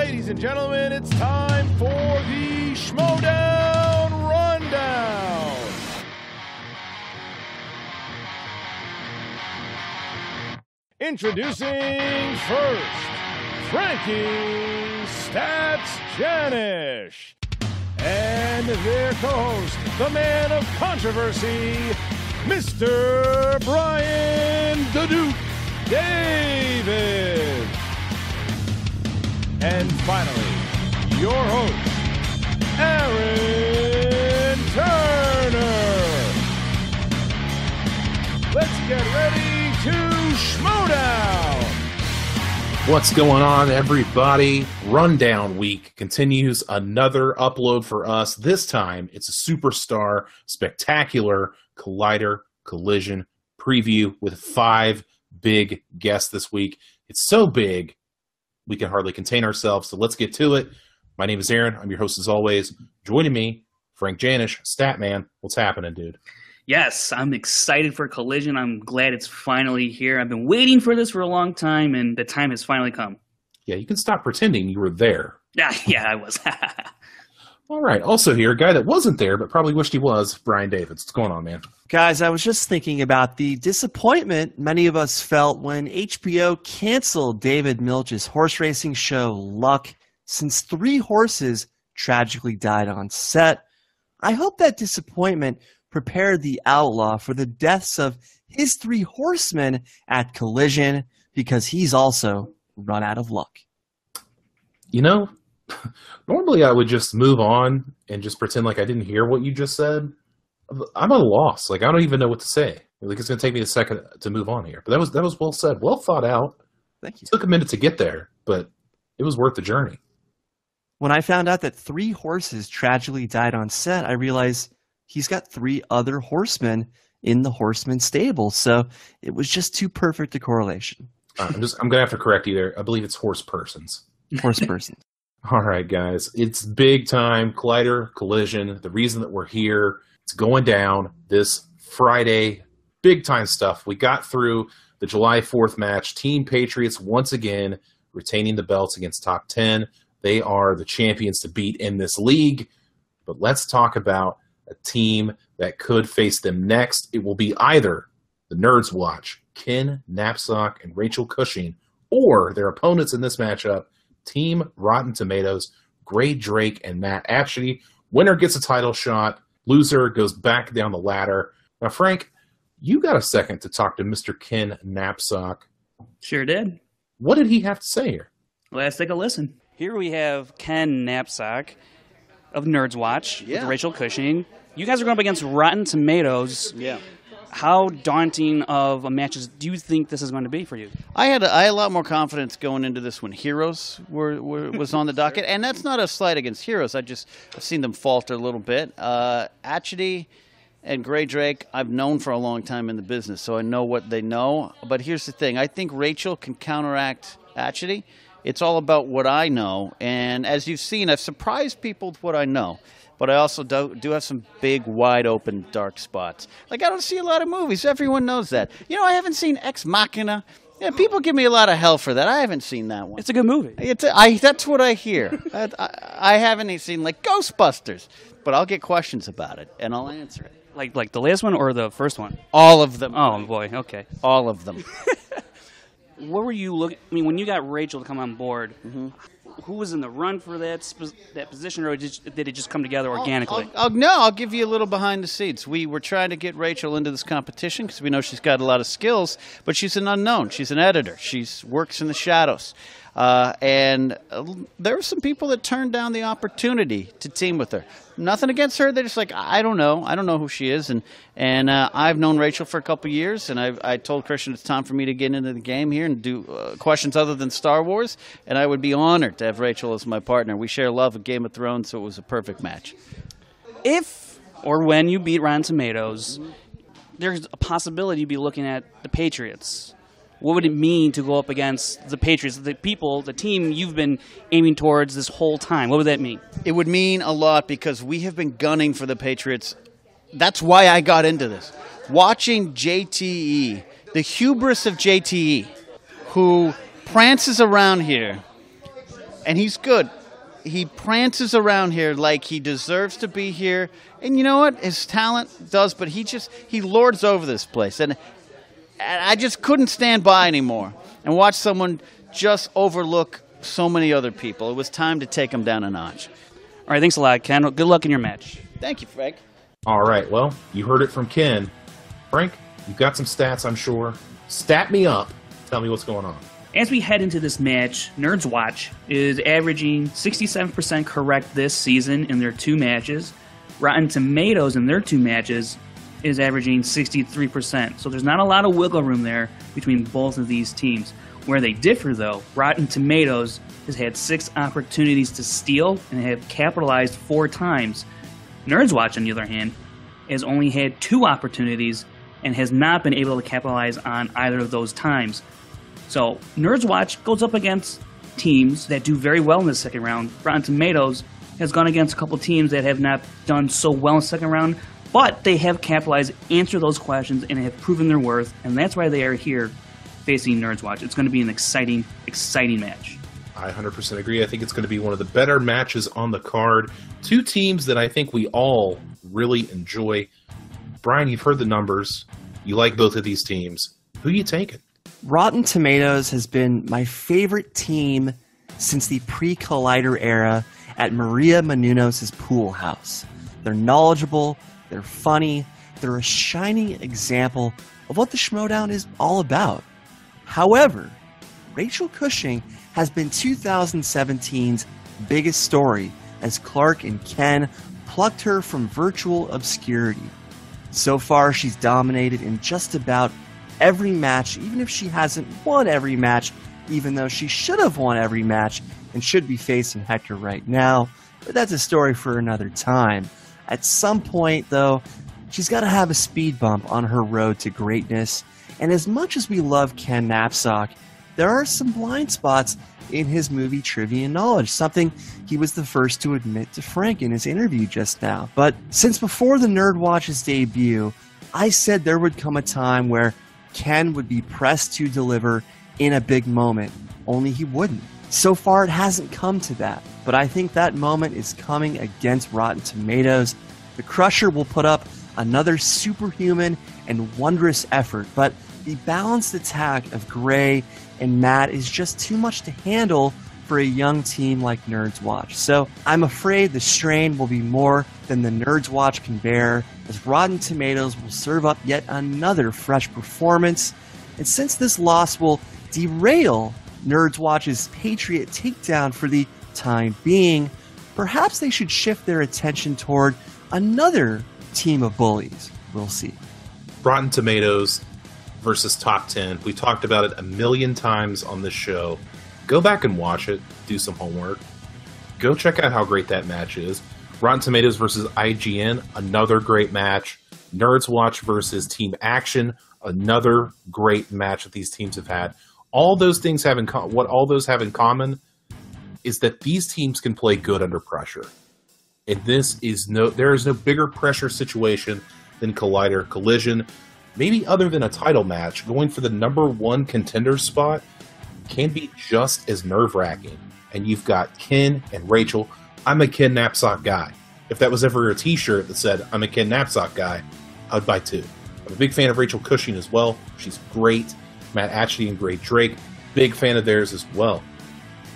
Ladies and gentlemen, it's time for the Schmoedown Rundown. Introducing first, Frankie Stats Janisch. And their co-host, the man of controversy, Mr. Brian the Duke Davids. And finally, your host, Aaron Turner. Let's get ready to Schmoedown. What's going on, everybody? Rundown week continues. Another upload for us. This time, it's a superstar, spectacular Collider Collision preview with 5 big guests this week. It's so big, we can hardly contain ourselves, so let's get to it. My name is Aaron. I'm your host as always. Joining me, Frank Janisch, Statman. What's happening, dude? Yes, I'm excited for Collision. I'm glad it's finally here. I've been waiting for this for a long time, and the time has finally come. Yeah, you can stop pretending you were there. Yeah, I was. All right. Also here, a guy that wasn't there but probably wished he was, Brian Davids. What's going on, man? Guys, I was just thinking about the disappointment many of us felt when HBO canceled David Milch's horse racing show Luck, since 3 horses tragically died on set. I hope that disappointment prepared the Outlaw for the deaths of his 3 horsemen at Collision, because he's also run out of luck. You know, normally I would just move on and just pretend like I didn't hear what you just said. I'm at a loss. Like, I don't even know what to say. Like, it's going to take me a second to move on here. But that was well said. Well thought out. Thank you. It took a minute to get there, but it was worth the journey. When I found out that 3 horses tragically died on set, I realized he's got 3 other horsemen in the horseman stable. So it was just too perfect a correlation. I'm going to have to correct you there. I believe it's horse persons. Horse persons. All right, guys. It's big time. Collider Collision. The reason that we're here, it's going down this Friday. Big time stuff. We got through the July 4th match. Team Patriots once again retaining the belts against Top 10. They are the champions to beat in this league. But let's talk about a team that could face them next. It will be either the Nerds Watch, Ken Napzok and Rachel Cushing, or their opponents in this matchup, Team Rotten Tomatoes, Gray Drake and Matt Apshey. Winner gets a title shot. Loser goes back down the ladder. Now, Frank, you got a second to talk to Mr. Ken Napzok. Sure did. What did he have to say here? Let's take a listen. Here we have Ken Napzok of Nerds Watch with Rachel Cushing. You guys are going up against Rotten Tomatoes. Yeah. How daunting of a match do you think this is going to be for you? I had a lot more confidence going into this when Heroes was on the docket, and that's not a slight against Heroes. I've seen them falter a little bit. Apshey and Gray Drake, I've known for a long time in the business, so I know what they know. But here's the thing: I think Rachel can counteract Apshey. It's all about what I know, and as you've seen, I've surprised people with what I know. But I also do have some big, wide-open, dark spots. Like, I don't see a lot of movies. Everyone knows that. You know, I haven't seen Ex Machina. Yeah, people give me a lot of hell for that. I haven't seen that one. It's a good movie. That's what I hear. I haven't seen, like, Ghostbusters. But I'll get questions about it, and I'll answer it. Like the last one or the first one? All of them. Oh, boy. Okay. All of them. What were you looking? I mean, when you got Rachel to come on board, who was in the run for that position, or did it just come together organically? I'll give you a little behind the scenes. We were trying to get Rachel into this competition because we know she's got a lot of skills, but she's an unknown. She's an editor. She works in the shadows. And there were some people that turned down the opportunity to team with her. Nothing against her. They're just like, I don't know. I don't know who she is. And I've known Rachel for a couple years, and I told Kristian it's time for me to get into the game here and do questions other than Star Wars, and I would be honored to have Rachel as my partner. We share love of Game of Thrones, so it was a perfect match. If or when you beat Rotten Tomatoes, there's a possibility you'd be looking at the Patriots. What would it mean to go up against the Patriots, the team you've been aiming towards this whole time? What would that mean? It would mean a lot because we have been gunning for the Patriots. That's why I got into this. Watching JTE, the hubris of JTE, who prances around here and he's good. He prances around here like he deserves to be here. And you know what? His talent does, but he lords over this place. And I just couldn't stand by anymore and watch someone just overlook so many other people. It was time to take him down a notch. All right, thanks a lot, Ken. Good luck in your match. Thank you, Frank. All right, well, you heard it from Ken. Frank, you've got some stats, I'm sure. Stat me up. Tell me what's going on. As we head into this match, Nerds Watch is averaging 67% correct this season in their 2 matches. Rotten Tomatoes in their 2 matches is averaging 63%. So there's not a lot of wiggle room there between both of these teams. Where they differ, though, Rotten Tomatoes has had 6 opportunities to steal and have capitalized 4 times. Nerds Watch, on the other hand, has only had 2 opportunities and has not been able to capitalize on either of those times. So Nerds Watch goes up against teams that do very well in the second round. Rotten Tomatoes has gone against a couple teams that have not done so well in the second round, but they have capitalized, answered those questions, and have proven their worth, and that's why they are here facing Nerds Watch. It's going to be an exciting match. I 100% agree. I think it's going to be one of the better matches on the card. 2 teams that I think we all really enjoy. Brian, you've heard the numbers. You like both of these teams. Who are you taking? Rotten Tomatoes has been my favorite team since the pre-Collider era at Maria Menounos' pool house. They're knowledgeable, they're funny, they're a shining example of what the Schmoedown is all about. However, Rachel Cushing has been 2017's biggest story as Clark and Ken plucked her from virtual obscurity. So far, she's dominated in just about every match, even if she hasn't won every match, even though she should have won every match and should be facing Hector right now. But that's a story for another time. At some point, though, she's got to have a speed bump on her road to greatness. And as much as we love Ken Napzok, there are some blind spots in his movie trivia knowledge, something he was the first to admit to Frank in his interview just now. But since before the Nerd Watch's debut, I said there would come a time where Ken would be pressed to deliver in a big moment, only he wouldn't. So far, it hasn't come to that, but I think that moment is coming against Rotten Tomatoes. The Crusher will put up another superhuman and wondrous effort, but the balanced attack of Gray and Matt is just too much to handle for a young team like Nerds Watch. So I'm afraid the strain will be more than the Nerds Watch can bear, as Rotten Tomatoes will serve up yet another fresh performance. And since this loss will derail Nerds Watch's Patriot takedown for the time being, perhaps they should shift their attention toward another team of bullies. We'll see. Rotten Tomatoes versus Top 10. We talked about it a million times on this show. Go back and watch it. Do some homework. Go check out how great that match is. Rotten Tomatoes versus IGN, another great match. Nerds Watch versus Team Action, another great match that these teams have had. All those things have in what all those have in common is that these teams can play good under pressure. And there is no bigger pressure situation than Collider Collision. Maybe other than a title match, going for the #1 contender spot can be just as nerve-wracking. And you've got Ken and Rachel. I'm a Ken Napzok guy. If that was ever a t-shirt that said, I'm a Ken Napzok guy, I would buy 2. I'm a big fan of Rachel Cushing as well. She's great. Matt Atchity and Gray Drake, big fan of theirs as well.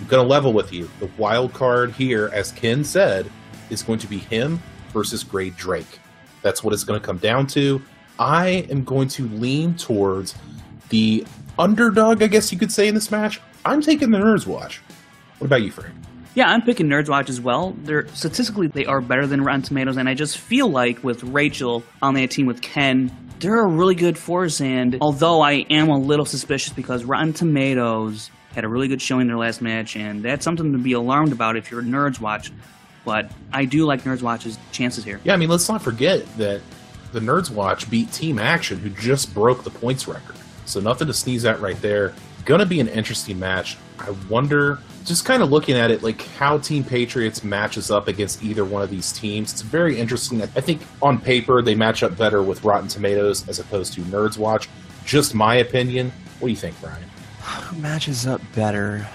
I'm going to level with you. The wild card here, as Ken said, is going to be him versus Gray Drake. That's what it's going to come down to. I am going to lean towards the underdog, I guess you could say, in this match. I'm taking the Nerds Watch. What about you, Frank? Yeah, I'm picking Nerds Watch as well. Statistically, they are better than Rotten Tomatoes, and I just feel like with Rachel on that team with Ken, they're a really good force, and although I am a little suspicious because Rotten Tomatoes had a really good showing in their last match, and that's something to be alarmed about if you're Nerds Watch, but I do like Nerds Watch's chances here. Yeah, I mean, let's not forget that the Nerds Watch beat Team Action, who just broke the points record. So nothing to sneeze at right there. Gonna be an interesting match. I wonder, just kind of looking at it, like how Team Patriots matches up against either one of these teams. It's very interesting. I think on paper they match up better with Rotten Tomatoes as opposed to Nerds Watch. Just my opinion. What do you think, Brian? Who matches up better?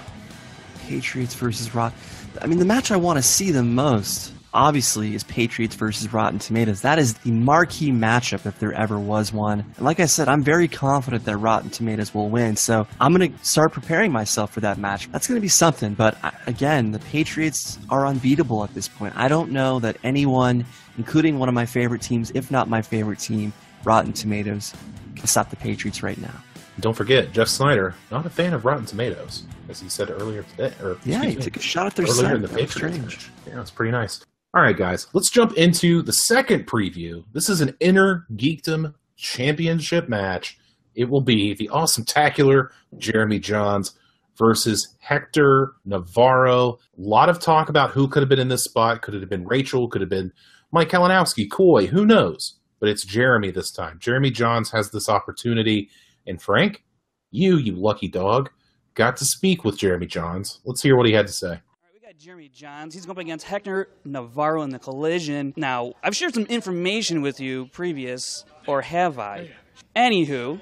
Patriots versus Rotten. I mean, the match I want to see the most, obviously, is Patriots versus Rotten Tomatoes. That is the marquee matchup if there ever was one. And like I said, I'm very confident that Rotten Tomatoes will win. So I'm going to start preparing myself for that match. That's going to be something. But again, the Patriots are unbeatable at this point. I don't know that anyone, including one of my favorite teams, if not my favorite team, Rotten Tomatoes, can stop the Patriots right now. Don't forget, Jeff Sneider, not a fan of Rotten Tomatoes, as he said earlier today. He took a shot at their earlier in the Patriots match. Yeah, it's pretty nice. All right, guys, let's jump into the second preview. This is an Inner Geekdom Championship match. It will be the awesome-tacular Jeremy Jahns versus Hector Navarro. A lot of talk about who could have been in this spot. Could it have been Rachel? Could it have been Mike Kalinowski? Coy? Who knows? But it's Jeremy this time. Jeremy Jahns has this opportunity. And Frank, you lucky dog, got to speak with Jeremy Jahns. Let's hear what he had to say. Jeremy Jahns. He's going up against Hector Navarro in the collision. Now, I've shared some information with you previous, or have I? Anywho,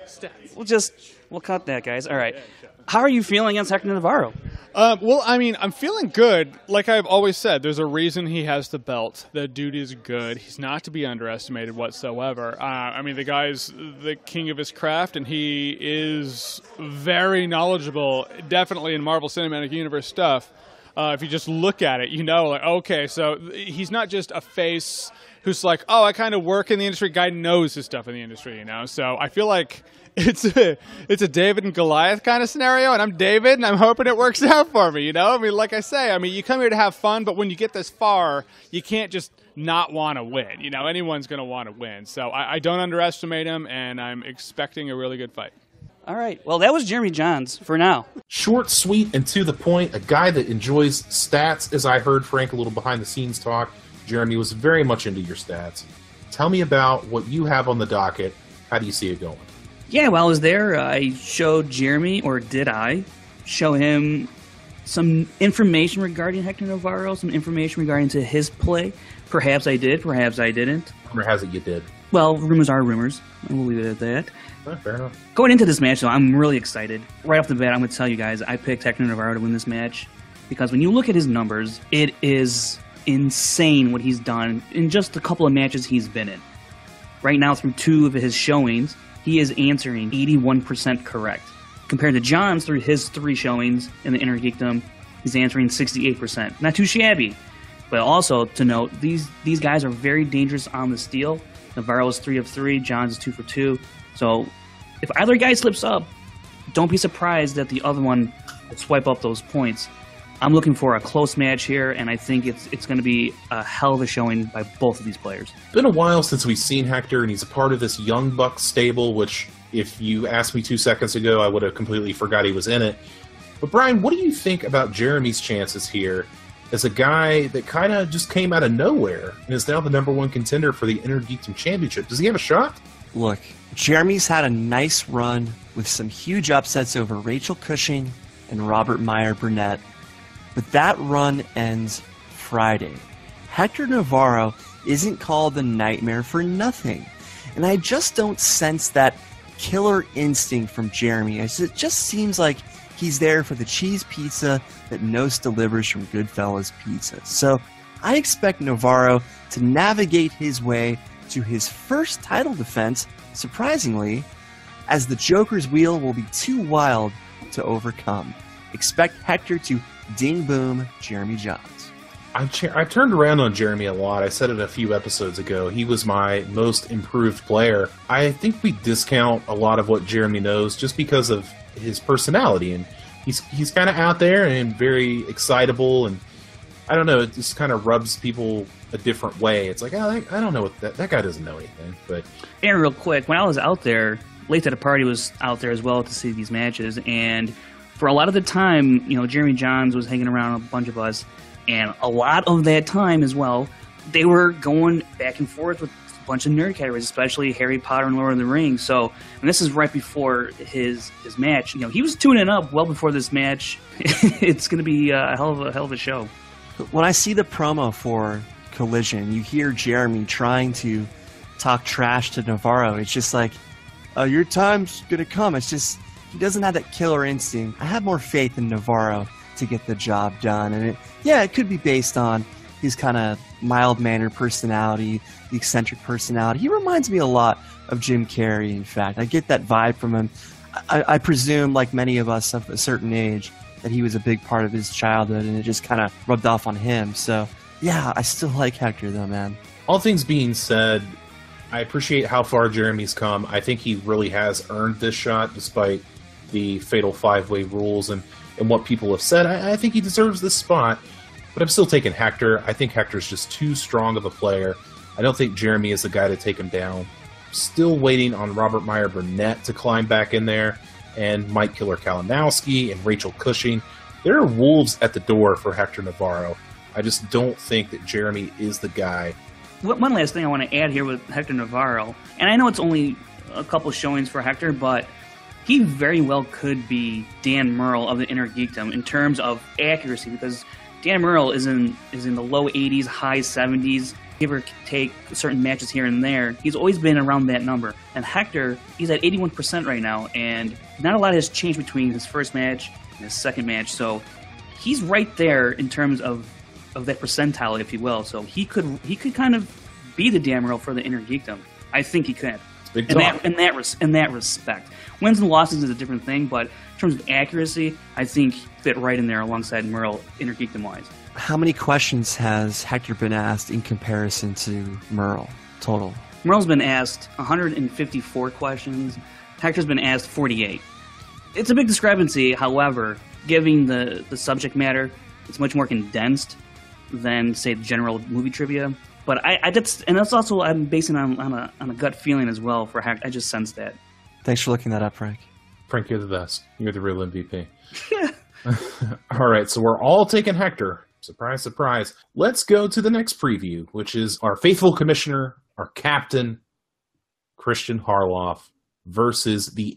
we'll cut that, guys. All right. How are you feeling against Hector Navarro? Well, I mean, I'm feeling good. Like I've always said, there's a reason he has the belt. The dude is good. He's not to be underestimated whatsoever. I mean, the guy's the king of his craft, and he is very knowledgeable, definitely in Marvel Cinematic Universe stuff. If you just look at it, you know, like, okay, so he's not just a face who's like, oh, I kind of work in the industry. Guy knows his stuff in the industry, you know? So I feel like it's a David and Goliath kind of scenario, and I'm David, and I'm hoping it works out for me, you know? I mean, like I say, I mean, you come here to have fun, but when you get this far, you can't just not want to win. You know, anyone's going to want to win. So I don't underestimate him, and I'm expecting a really good fight. All right. Well, that was Jeremy Jahns for now. Short, sweet, and to the point. A guy that enjoys stats, as I heard Frank a little behind-the-scenes talk. Jeremy was very much into your stats. Tell me about what you have on the docket. How do you see it going? Yeah, while I was there, I showed Jeremy, or did I, show him some information regarding Hector Navarro, some information regarding to his play. Perhaps I did, perhaps I didn't. Rumor has it you did. Well, rumors are rumors, and we'll leave it at that. Fair enough. Going into this match, though, I'm really excited. Right off the bat, I'm going to tell you guys, I picked Hector Navarro to win this match because when you look at his numbers, it is insane what he's done in just a couple of matches he's been in. Right now, through 2 of his showings, he is answering 81% correct. Compared to Jahns, through his 3 showings in the Inner Geekdom, he's answering 68%. Not too shabby. But also to note, these guys are very dangerous on the steel. Navarro is 3 of 3, Jahns is 2 for 2. So if either guy slips up, don't be surprised that the other one will swipe up those points. I'm looking for a close match here, and I think it's going to be a hell of a showing by both of these players. It's been a while since we've seen Hector, and he's a part of this Young Bucks stable, which if you asked me 2 seconds ago, I would have completely forgot he was in it. But Brian, what do you think about Jeremy's chances here as a guy that kind of just came out of nowhere and is now the #1 contender for the Inner Geekdom Championship? Does he have a shot? Look, Jeremy's had a nice run with some huge upsets over Rachel Cushing and Robert Meyer Burnett, but that run ends Friday. Hector Navarro isn't called the Nightmare for nothing, and I just don't sense that killer instinct from Jeremy. It just seems like he's there for the cheese pizza that Nos delivers from Goodfellas Pizza. So I expect Navarro to navigate his way to his first title defense, surprisingly, as the Joker's wheel will be too wild to overcome. Expect Hector to ding-boom Jeremy Jahns. I've turned around on Jeremy a lot. I said it a few episodes ago. He was my most improved player. I think we discount a lot of what Jeremy knows just because of his personality, and he's kind of out there and very excitable, and I don't know, it just kind of rubs people a different way. It's like, I don't know what that guy doesn't know anything. But and real quick, when I was out there, Late to the Party was out there as well to see these matches, and for a lot of the time, you know, Jeremy Jahns was hanging around a bunch of us, and a lot of that time as well, they were going back and forth with a bunch of nerd categories, especially Harry Potter and Lord of the Rings. So, and this is right before his match. You know, he was tuning up well before this match. It's going to be a hell of a show. When I see the promo for Collision, you hear Jeremy trying to talk trash to Navarro. It's just like, your time's going to come. It's just, he doesn't have that killer instinct. I have more faith in Navarro to get the job done. And it could be based on his kind of mild-mannered personality, the eccentric personality. He reminds me a lot of Jim Carrey, in fact. I get that vibe from him. I presume, like many of us of a certain age, that he was a big part of his childhood, and it just kind of rubbed off on him. So, yeah, I still like Hector, though, man. All things being said, I appreciate how far Jeremy's come. I think he really has earned this shot, despite the fatal five-way rules and what people have said. I think he deserves this spot, but I'm still taking Hector. I think Hector's just too strong of a player. I don't think Jeremy is the guy to take him down. Still waiting on Robert Meyer Burnett to climb back in there, and Mike Killer Kalinowski and Rachel Cushing. There are wolves at the door for Hector Navarro. I just don't think that Jeremy is the guy. One last thing I want to add here with Hector Navarro, and I know it's only a couple showings for Hector, but he very well could be Dan Murrell of the Inner Geekdom in terms of accuracy, because Dan Murrell is in the low 80s, high 70s, give or take certain matches here and there. He's always been around that number. And Hector, he's at 81% right now, and not a lot has changed between his first match and his second match. So he's right there in terms of that percentile, if you will. So he could kind of be the Dan Murrell for the Inner Geekdom. I think he could. In that respect. Wins and losses is a different thing, but in terms of accuracy, I think fit right in there alongside Murrell, Inner Geekdom-wise. How many questions has Hector been asked in comparison to Murrell total? Murrell's been asked 154 questions. Hector's been asked 48. It's a big discrepancy, however, given the subject matter, it's much more condensed than, say, the general movie trivia. But that's also, I'm basing on a gut feeling as well for Hector. I just sense that. Thanks for looking that up, Frank. Frank, you're the best. You're the real MVP. All right, so we're all taking Hector. Surprise, surprise. Let's go to the next preview, which is our faithful commissioner, our captain, Kristian Harloff, versus the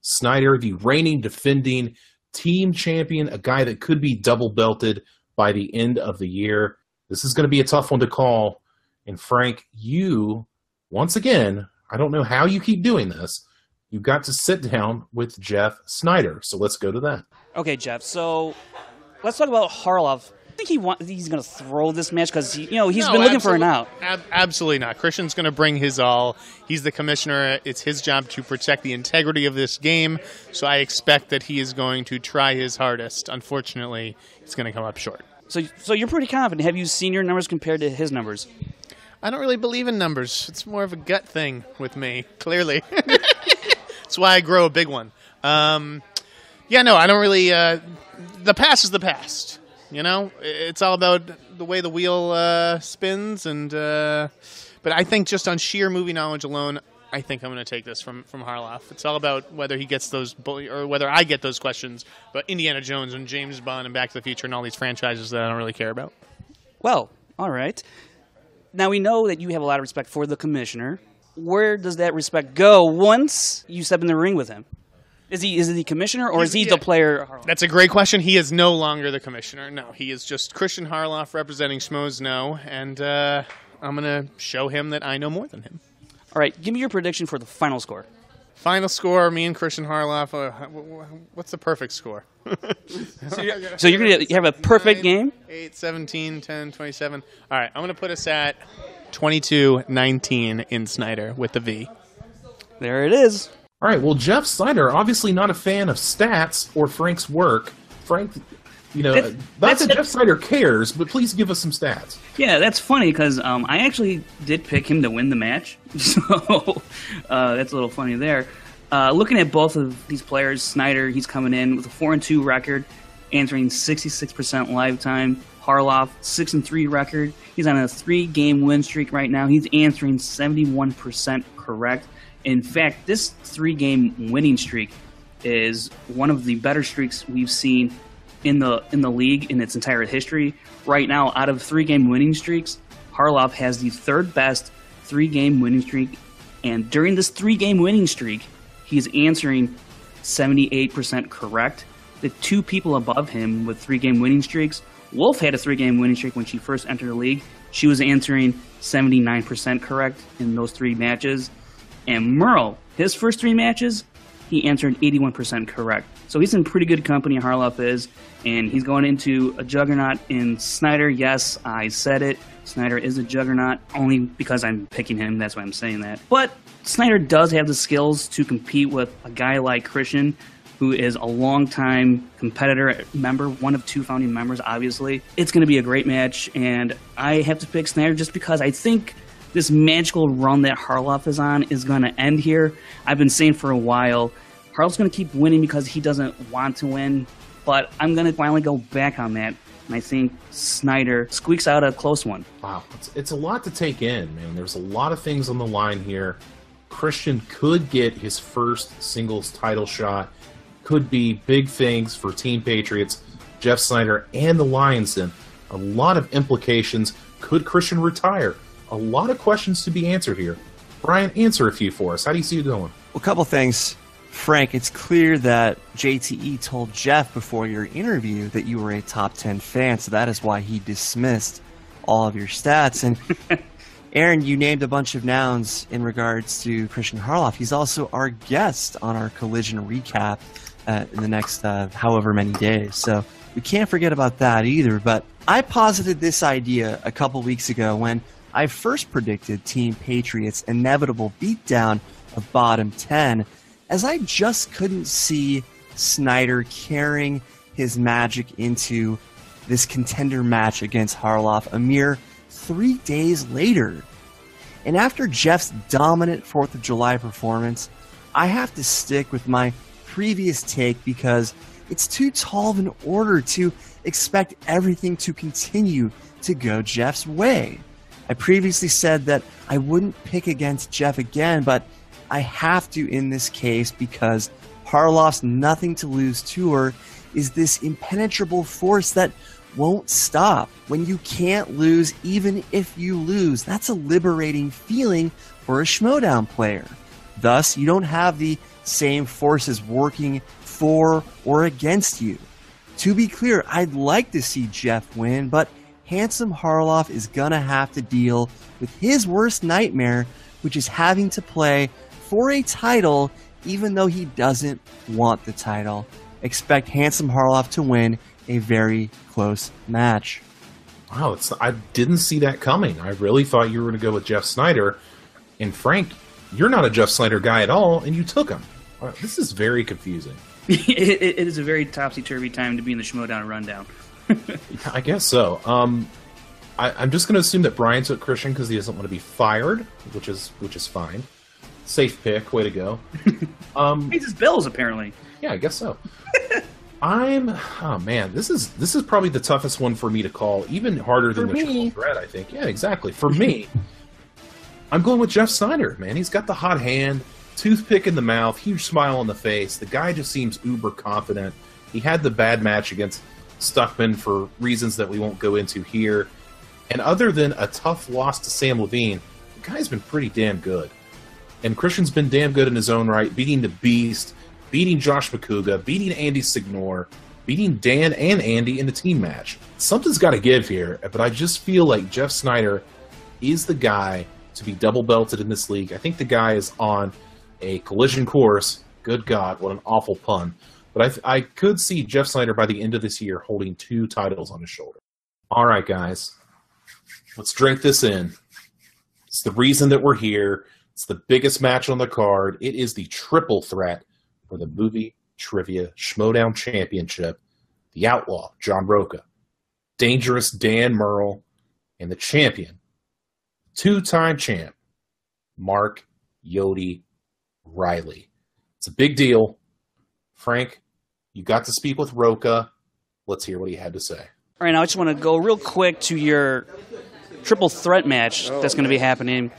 Sneider, the reigning, defending team champion, a guy that could be double belted by the end of the year. This is going to be a tough one to call. And Frank, you, once again, I don't know how you keep doing this, you got to sit down with Jeff Sneider. So let's go to that. Okay, Jeff. So let's talk about Harloff. I think he's going to throw this match because he's been looking for an out. Absolutely not. Kristian's going to bring his all. He's the commissioner. It's his job to protect the integrity of this game. So I expect that he is going to try his hardest. Unfortunately, he's going to come up short. So you're pretty confident. Have you seen your numbers compared to his numbers? I don't really believe in numbers. It's more of a gut thing with me, clearly. That's why I grow a big one. I don't really... the past is the past. It's all about the way the wheel spins, but I think just on sheer movie knowledge alone, I think I'm going to take this from Harloff. It's all about whether he gets those, or whether I get those questions about Indiana Jones and James Bond and Back to the Future and all these franchises that I don't really care about. Well, all right. Now we know that you have a lot of respect for the commissioner. Where does that respect go once you step in the ring with him? Is he the commissioner, or is he the player? That's a great question. He is no longer the commissioner. No, he is just Kristian Harloff representing Schmoes Know, and I'm going to show him that I know more than him. All right, give me your prediction for the final score. Final score, me and Kristian Harloff. What's the perfect score? So you're going to have a perfect game? 8, 17, 10, 27. All right, I'm going to put us at 22-19 in Sneider with the V. There it is. All right, well, Jeff Sneider, obviously not a fan of stats or Frank's work. Frank, not that Jeff Sneider cares, but please give us some stats. Yeah, that's funny because I actually did pick him to win the match. So that's a little funny there. Looking at both of these players, Sneider, he's coming in with a 4-2 record, answering 66% lifetime. Harloff, 6-3 record. He's on a 3-game win streak right now. He's answering 71% correct. In fact, this 3-game winning streak is one of the better streaks we've seen in the league in its entire history. Right now, out of 3-game winning streaks, Harloff has the third best 3-game winning streak. And during this 3-game winning streak, he's answering 78% correct. The two people above him with 3-game winning streaks, Wolf had a 3-game winning streak when she first entered the league. She was answering 79% correct in those 3 matches. And Murrell, his first 3 matches, he answered 81% correct. So he's in pretty good company, Harloff is, and he's going into a juggernaut in Sneider. Yes, I said it. Sneider is a juggernaut, only because I'm picking him, that's why I'm saying that. But Sneider does have the skills to compete with a guy like Kristian, who is a longtime competitor member, one of 2 founding members, obviously. It's going to be a great match, and I have to pick Sneider just because I think this magical run that Harloff is on is going to end here. I've been saying for a while, Harloff's going to keep winning because he doesn't want to win, but I'm going to finally go back on that, and I think Sneider squeaks out a close one. Wow, it's a lot to take in, man. There's a lot of things on the line here. Kristian could get his first singles title shot. Could be big things for Team Patriots, Jeff Sneider, and the Lions Den. A lot of implications. Could Kristian retire? A lot of questions to be answered here. Brian, answer a few for us. How do you see it going? Well, a couple things. Frank, it's clear that JTE told Jeff before your interview that you were a top 10 fan, so that is why he dismissed all of your stats. And Aaron, you named a bunch of nouns in regards to Kristian Harloff. He's also our guest on our Collision recap in the next however many days. So we can't forget about that either. But I posited this idea a couple weeks ago when I first predicted Team Patriots' inevitable beatdown of bottom 10, as I just couldn't see Sneider carrying his magic into this contender match against Harloff a mere 3 days later. And after Jeff's dominant 4th of July performance, I have to stick with my previous take because it's too tall of an order to expect everything to continue to go Jeff's way. I previously said that I wouldn't pick against Jeff again, but I have to in this case because Harloff's nothing to lose tour is this impenetrable force that won't stop. When you can't lose, even if you lose, that's a liberating feeling for a Schmoedown player. Thus, you don't have the same forces working for or against you. To be clear, I'd like to see Jeff win, but handsome Harloff is gonna have to deal with his worst nightmare, which is having to play for a title even though he doesn't want the title. Expect handsome Harloff to win a very close match. Wow, I didn't see that coming. I really thought you were going to go with Jeff Sneider. And Frank, you're not a Jeff Sneider guy at all, and you took him. This is very confusing. It is a very topsy-turvy time to be in the Schmoedown Rundown. I guess so. I'm just going to assume that Brian took Kristian because he doesn't want to be fired, which is fine. Safe pick, way to go. Pays his bills, apparently. Yeah, I guess so. Oh man, this is probably the toughest one for me to call, even harder than the triple threat, I think. Yeah, exactly. For me, I'm going with Jeff Sneider, man. He's got the hot hand, toothpick in the mouth, huge smile on the face. The guy just seems uber confident. He had the bad match against Stuckman for reasons that we won't go into here. And other than a tough loss to Sam Levine, the guy's been pretty damn good. And Kristian's been damn good in his own right, beating the Beast, beating Josh McCouga, beating Andy Signor, beating Dan and Andy in the team match. Something's got to give here, but I just feel like Jeff Sneider is the guy to be double belted in this league. I think the guy is on a collision course. Good God, what an awful pun. But I could see Jeff Sneider by the end of this year holding 2 titles on his shoulder. All right, guys, let's drink this in. It's the reason that we're here. It's the biggest match on the card. It is the triple threat for the Movie Trivia Schmoedown Championship. The Outlaw, John Rocha, Dangerous Dan Merle, and the champion, 2-time champ, Mark Reilly. It's a big deal. Frank, you got to speak with Rocha. Let's hear what he had to say. All right, now I just want to go real quick to your triple threat match that's going to be happening.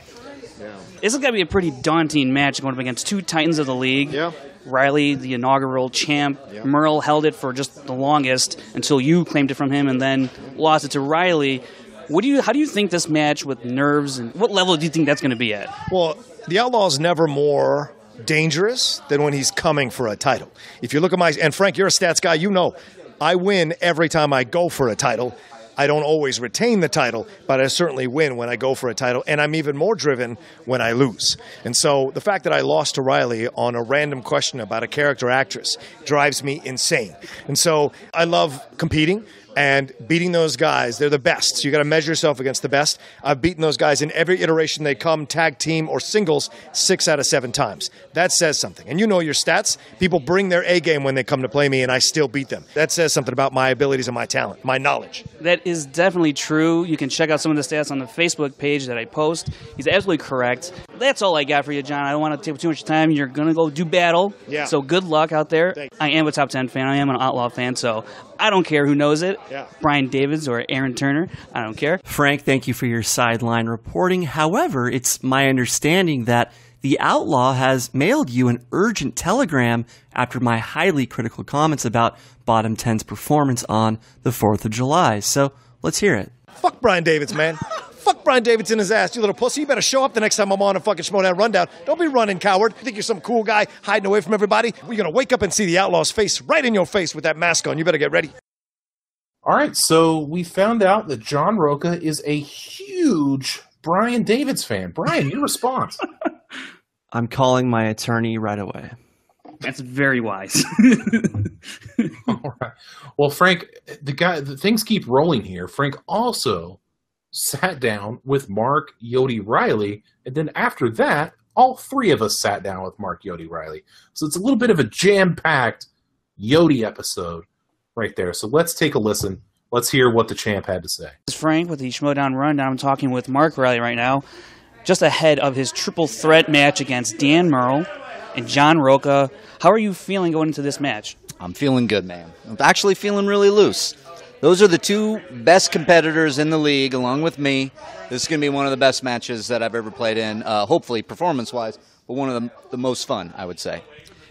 This is going to be a pretty daunting match going up against 2 titans of the league. Yeah. Reilly, the inaugural champ. Yeah. Merle held it for just the longest until you claimed it from him and then lost it to Reilly. How do you think this match with nerves, and what level do you think that's going to be at? Well, the Outlaw's never more dangerous than when he's coming for a title. If you look at and Frank, you're a stats guy, you know, I win every time I go for a title. I don't always retain the title, but I certainly win when I go for a title, and I'm even more driven when I lose. And so the fact that I lost to Reilly on a random question about a character actress drives me insane. And so I love competing and beating those guys. They're the best. So you got to measure yourself against the best. I've beaten those guys in every iteration they come, tag team or singles, 6 out of 7 times. That says something. And you know your stats. People bring their A game when they come to play me, and I still beat them. That says something about my abilities and my talent, my knowledge. That is definitely true. You can check out some of the stats on the Facebook page that I post. He's absolutely correct. That's all I got for you, John. I don't want to take too much time. You're going to go do battle. Yeah. So good luck out there. Thanks. I am a top 10 fan. I am an Outlaw fan, so I don't care who knows it. Yeah. Brian Davids or Aaron Turner. I don't care. Frank, thank you for your sideline reporting. However, it's my understanding that the Outlaw has mailed you an urgent telegram after my highly critical comments about Bottom 10's performance on the 4th of July. So let's hear it. Fuck Brian Davids, man. Fuck Brian Davids in his ass, you little pussy. You better show up the next time I'm on a fucking Schmoedown Rundown. Don't be running, coward. You think you're some cool guy hiding away from everybody? We're going to wake up and see the Outlaw's face right in your face with that mask on. You better get ready. All right, so we found out that John Rocha is a huge Brian Davids fan. Brian, your response. I'm calling my attorney right away. That's very wise. All right. Well, Frank, the things keep rolling here. Frank also sat down with Mark Yodi Reilly, and then after that, all three of us sat down with Mark Yodi Reilly. So it's a little bit of a jam-packed Yodi episode right there. So let's take a listen. Let's hear what the champ had to say. This is Frank with the Schmoedown Rundown. I'm talking with Mark Reilly right now, just ahead of his triple threat match against Dan Murrell and John Rocha. How are you feeling going into this match? I'm feeling good, man. I'm actually feeling really loose. Those are the two best competitors in the league, along with me. This is going to be one of the best matches that I've ever played in, hopefully performance-wise, but one of the most fun, I would say.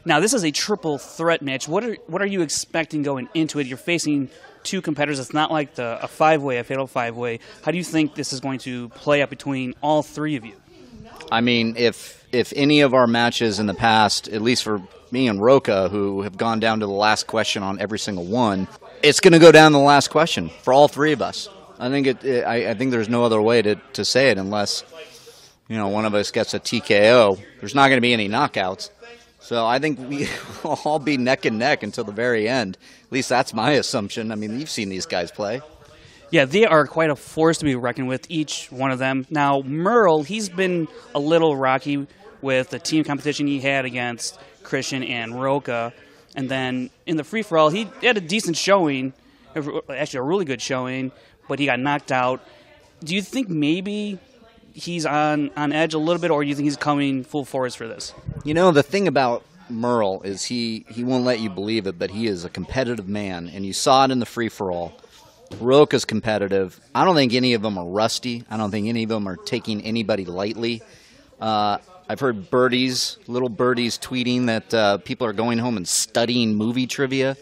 Now, this is a triple threat match. What are you expecting going into it? You're facing two competitors. It's not like a five-way, a fatal five-way. How do you think this is going to play out between all three of you? I mean, if any of our matches in the past, at least for me and Rocha, who have gone down to the last question on every single one, it's going to go down to the last question for all three of us. I think I think there's no other way to say it unless, one of us gets a TKO. There's not going to be any knockouts. So I think we will all be neck and neck until the very end. At least that's my assumption. I mean, you've seen these guys play. Yeah, they are quite a force to be reckoned with, each one of them. Now, Merle, he's been a little rocky with the team competition he had against Kristian and Rocha. And then in the free-for-all, he had a decent showing, actually a really good showing, but he got knocked out. Do you think maybe he's on edge a little bit, or do you think he's coming full force for this? The thing about Merle is he won't let you believe it, but he is a competitive man, and you saw it in the free-for-all. Rocha's competitive. I don't think any of them are rusty. I don't think any of them are taking anybody lightly. I've heard little birdies tweeting that people are going home and studying movie trivia.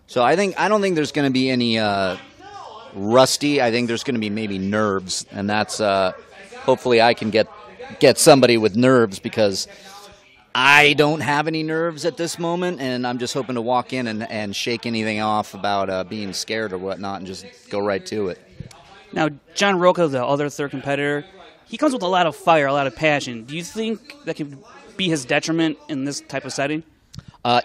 So I don't think there's going to be any rusty. I think there's going to be maybe nerves, and that's hopefully I can get somebody with nerves, because I don't have any nerves at this moment, and I'm just hoping to walk in and shake anything off about being scared or whatnot and just go right to it. Now, John Rocha, the other third competitor, he comes with a lot of fire, a lot of passion. Do you think that could be his detriment in this type of setting?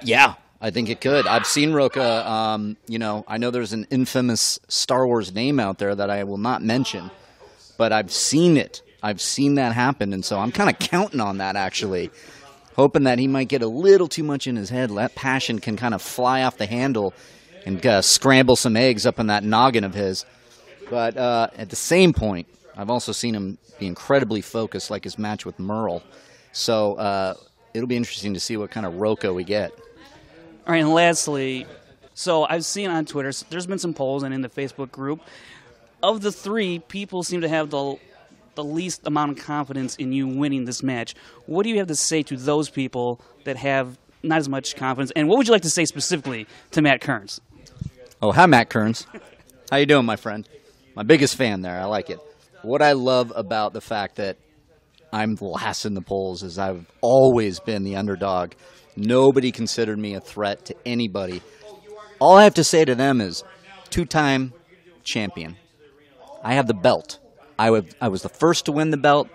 Yeah, I think it could. I've seen Rocha. I know there's an infamous Star Wars name out there that I will not mention, but I've seen it. I've seen that happen, and so I'm kind of counting on that, actually, hoping that he might get a little too much in his head. That passion can kind of fly off the handle and scramble some eggs up in that noggin of his. But at the same point, I've also seen him be incredibly focused, like his match with Merle. So it'll be interesting to see what kind of Rocha we get. All right, and lastly, so I've seen on Twitter, there's been some polls and in the Facebook group, of the three, people seem to have the least amount of confidence in you winning this match. What do you have to say to those people that have not as much confidence? And what would you like to say specifically to Matt Kearns? Oh, hi, Matt Kearns. How you doing, my friend? My biggest fan there. I like it. What I love about the fact that I'm last in the polls is I've always been the underdog. Nobody considered me a threat to anybody. All I have to say to them is two-time champion. I have the belt. I was the first to win the belt,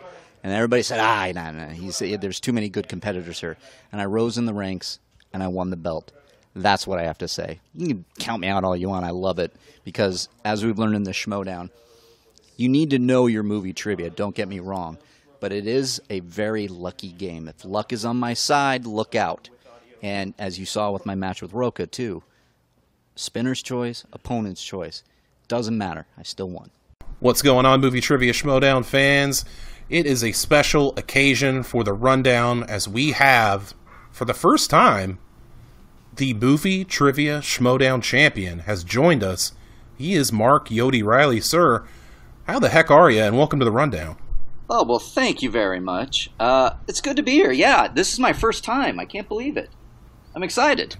and everybody said, no. There's too many good competitors here. And I rose in the ranks, and I won the belt. That's what I have to say. You can count me out all you want. I love it because, as we've learned in the Schmoedown, you need to know your movie trivia. Don't get me wrong. But it is a very lucky game. If luck is on my side, look out. And as you saw with my match with Rocha, too, spinner's choice, opponent's choice. Doesn't matter. I still won. What's going on, Movie Trivia Schmoedown fans? It is a special occasion for the rundown as we have, for the first time, the Movie Trivia Schmoedown champion has joined us. He is Mark Yodi Reilly. Sir, how the heck are you? And welcome to the rundown. Oh, well, thank you very much. It's good to be here. Yeah, this is my first time. I can't believe it. I'm excited.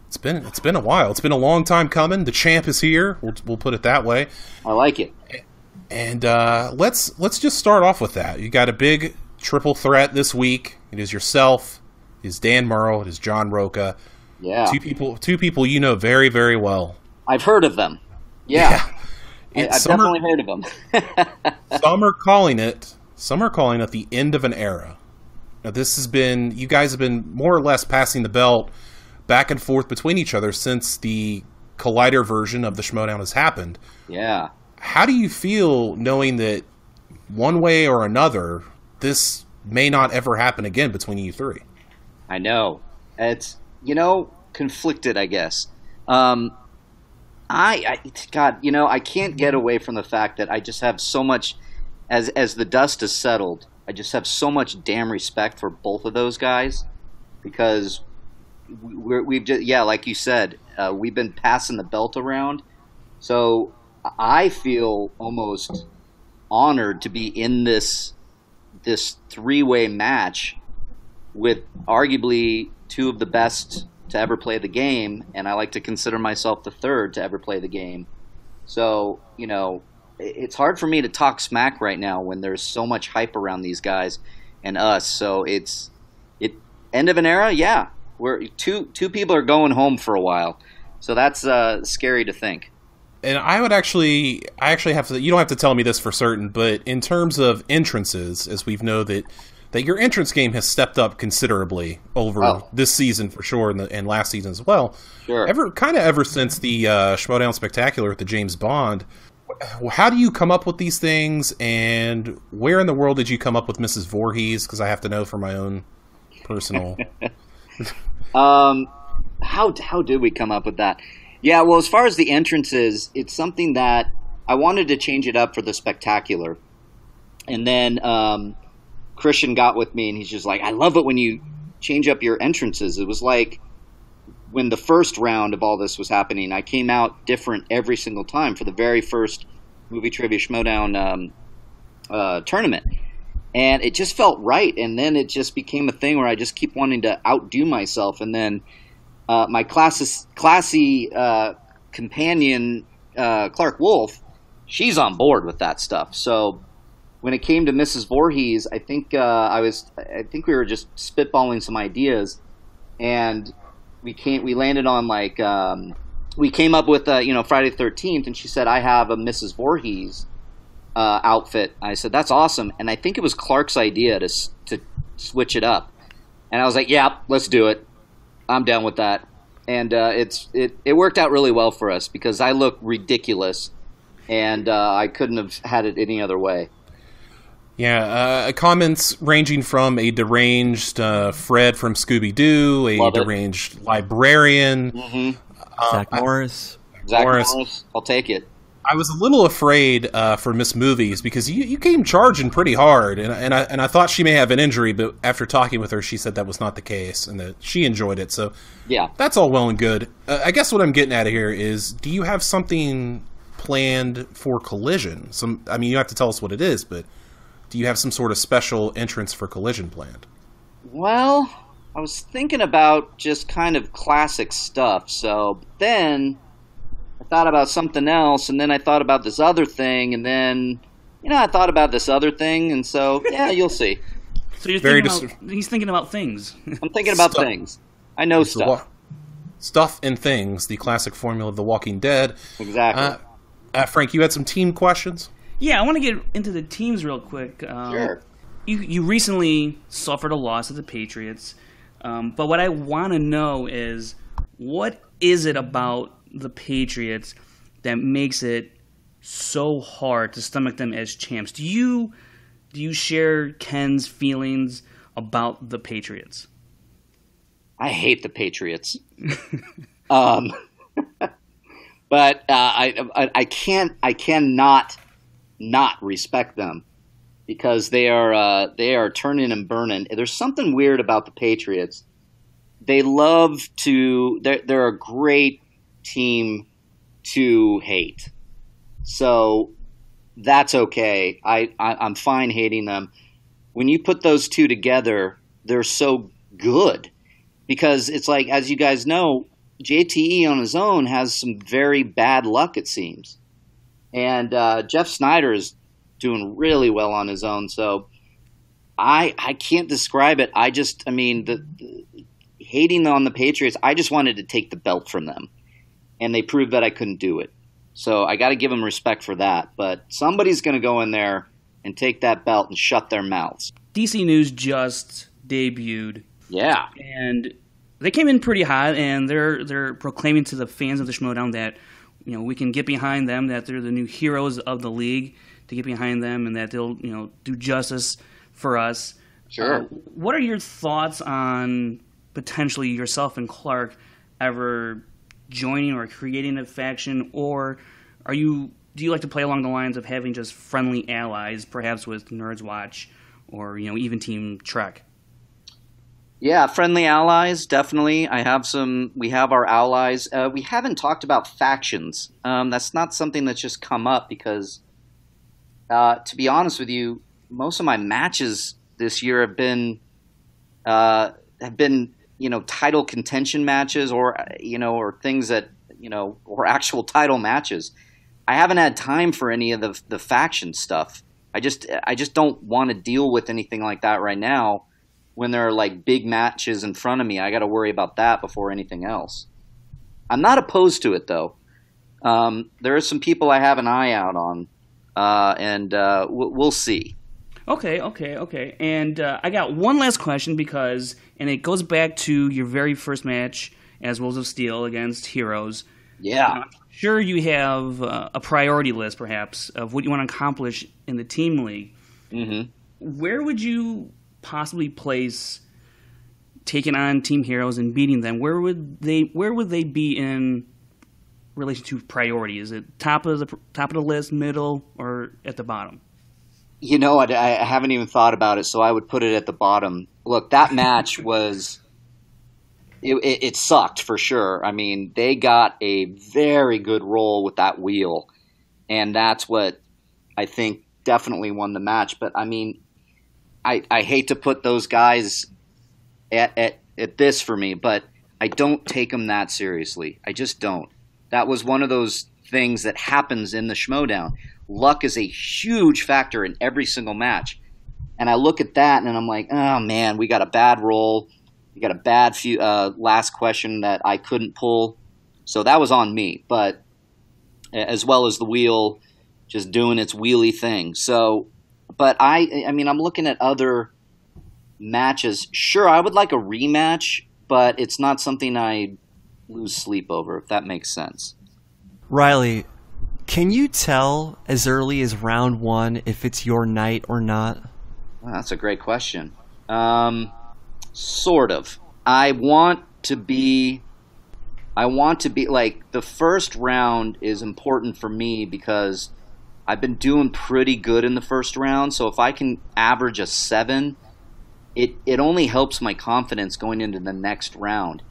It's been a while. It's been a long time coming. The champ is here. We'll put it that way. I like it. And let's just start off with that. You got a big triple threat this week. It is yourself, it is Dan Murrell, it is John Rocha. Yeah. Two people you know very, very well. I've heard of them. Yeah. I've definitely heard of them. Some are calling it the end of an era. Now you guys have been more or less passing the belt back and forth between each other since the Collider version of the Schmoedown has happened. Yeah. How do you feel knowing that one way or another, this may not ever happen again between you three? I know. It's, conflicted, I guess. God, I can't get away from the fact that I just have so much, as the dust has settled, I just have so much damn respect for both of those guys because we've just, like you said, we've been passing the belt around. So I feel almost honored to be in this three-way match with arguably two of the best to ever play the game, and I like to consider myself the third to ever play the game. So, it's hard for me to talk smack right now when there's so much hype around these guys and us. So it's end of an era, yeah. We're two people are going home for a while. So that's scary to think. And I actually have to, you don't have to tell me this for certain, but in terms of entrances, as we've know that your entrance game has stepped up considerably over this season for sure, and last season as well. Sure. Ever since the Schmoedown Spectacular at the James Bond, how do you come up with these things, and where in the world did you come up with Mrs. Voorhees? Because I have to know for my own personal. How did we come up with that? Yeah, well, as far as the entrances, it's something that I wanted to change it up for the Spectacular. And then Kristian got with me, and he's just like, I love it when you change up your entrances. It was like when the first round of all this was happening, I came out different every single time for the very first Movie Trivia Schmoedown tournament. And it just felt right. And then it just became a thing where I just keep wanting to outdo myself. And then my classy companion, Clark Wolf, she's on board with that stuff. So when it came to Mrs. Voorhees, I think we were just spitballing some ideas, and we landed on we came up with Friday the 13th, and she said, I have a Mrs. Voorhees outfit. I said, that's awesome. And I think it was Clark's idea to switch it up. And I was like, yeah, let's do it. I'm down with that. And it worked out really well for us because I look ridiculous, and I couldn't have had it any other way. Yeah, comments ranging from a deranged Fred from Scooby-Doo, deranged librarian. Mm-hmm. Zach Morris. Zach Morris. I'll take it. I was a little afraid for Miss Movies because you came charging pretty hard, and I thought she may have an injury, but after talking with her, she said that was not the case and that she enjoyed it. So yeah, that's all well and good. I guess what I'm getting at here is, do you have something planned for Collision? You have to tell us what it is, but do you have some sort of special entrance for Collision planned? Well, I was thinking about just kind of classic stuff. So then I thought about something else, and then I thought about this other thing, and then I thought about this other thing, and so yeah, you'll see. So he's thinking about things. I'm thinking about things. I know stuff. Stuff and things, the classic formula of The Walking Dead. Exactly. Frank, you had some team questions? Yeah, I want to get into the teams real quick. Sure. You recently suffered a loss at the Patriots, but what I want to know is, what is it about the Patriots that makes it so hard to stomach them as champs? Do you share Ken's feelings about the Patriots? I hate the Patriots. But I cannot not respect them, because they are turning and burning. There's something weird about the Patriots. They love to. They're a great team to hate. So that's okay. I'm fine hating them. When you put those two together, they're so good, because it's like, as you guys know, JTE on his own has some very bad luck, it seems. And Jeff Sneider is doing really well on his own. So I can't describe it. Hating on the Patriots, I just wanted to take the belt from them. And they proved that I couldn't do it. So I got to give them respect for that. But somebody's going to go in there and take that belt and shut their mouths. DC News just debuted. Yeah. And they came in pretty hot, and they're proclaiming to the fans of the Schmoedown that, you know, we can get behind them, that they're the new heroes of the league, to get behind them, and that they'll, you know, do justice for us. Sure. What are your thoughts on potentially yourself and Clark ever joining or creating a faction, or do you like to play along the lines of having just friendly allies, perhaps with Nerds Watch or, you know, even Team Trek? Yeah, friendly allies, definitely. We have our allies. We haven't talked about factions. That's not something that's just come up because, to be honest with you, most of my matches this year have been title contention matches, or things that, or actual title matches. I haven't had time for any of the faction stuff. I just don't want to deal with anything like that right now. When there are like big matches in front of me, I got to worry about that before anything else. I'm not opposed to it though. There are some people I have an eye out on, and we'll see. Okay. And I got one last question, and it goes back to your very first match as Wolves of Steel against Heroes. Yeah. I'm sure you have a priority list, perhaps, of what you want to accomplish in the team league. Mm-hmm. Where would you possibly place taking on Team Heroes and beating them? Where would they be in relation to priority? Is it top of the list, middle, or at the bottom? You know, I haven't even thought about it, so I would put it at the bottom. Look, that match was it sucked for sure. I mean, they got a very good roll with that wheel, and that's what I think definitely won the match. But I mean, I hate to put those guys at this for me, but I don't take them that seriously. I just don't. That was one of those things that happens in the Schmoedown. Luck is a huge factor in every single match. And I look at that and I'm like, oh man, we got a bad roll. We got a bad last question that I couldn't pull. So that was on me, but as well as the wheel just doing its wheelie thing. So, but I mean, I'm looking at other matches. Sure, I would like a rematch, but it's not something I lose sleep over, if that makes sense. Reilly, can you tell as early as round one if it's your night or not? Well, that's a great question. Sort of. I want to be like, the first round is important for me because I've been doing pretty good in the first round. So if I can average a 7, it only helps my confidence going into the next round.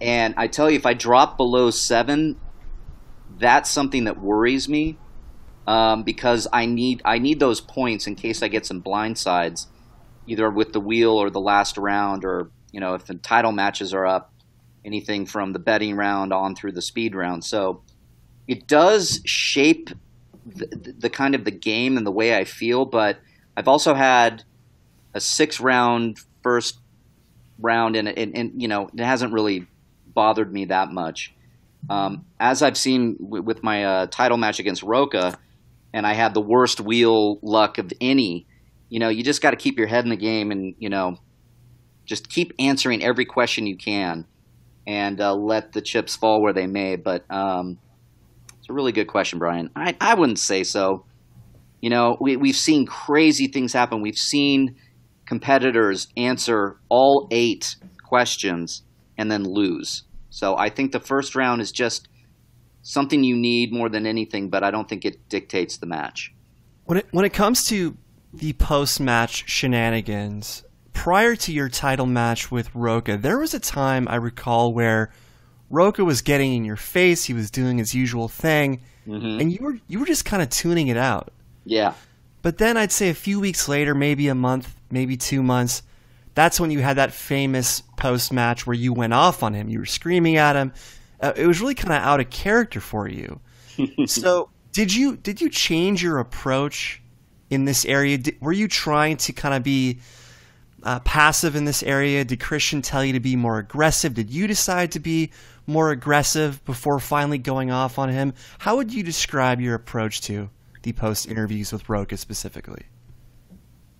And I tell you, if I drop below 7, that's something that worries me, because I need those points in case I get some blindsides, either with the wheel or the last round, or if the title matches are up, anything from the betting round on through the speed round. So it does shape the kind of the game and the way I feel. But I've also had a 6-round first round, and it hasn't really bothered me that much. As I've seen with my title match against Rocha, and I had the worst wheel luck of any, you just got to keep your head in the game and, just keep answering every question you can and let the chips fall where they may. But it's a really good question, Brian. I wouldn't say so. We've seen crazy things happen. We've seen competitors answer all 8 questions and then lose. So I think the first round is just something you need more than anything, but I don't think it dictates the match. When it comes to the post-match shenanigans, prior to your title match with Rocha, there was a time I recall where Rocha was getting in your face, he was doing his usual thing, and you were just kind of tuning it out. Yeah. But then I'd say a few weeks later, maybe a month, maybe 2 months, that's when you had that famous post-match where you went off on him. You were screaming at him. It was really kind of out of character for you. So did you change your approach in this area? Were you trying to kind of be passive in this area? Did Kristian tell you to be more aggressive? Did you decide to be more aggressive before finally going off on him? How would you describe your approach to the post-interviews with Rocha specifically?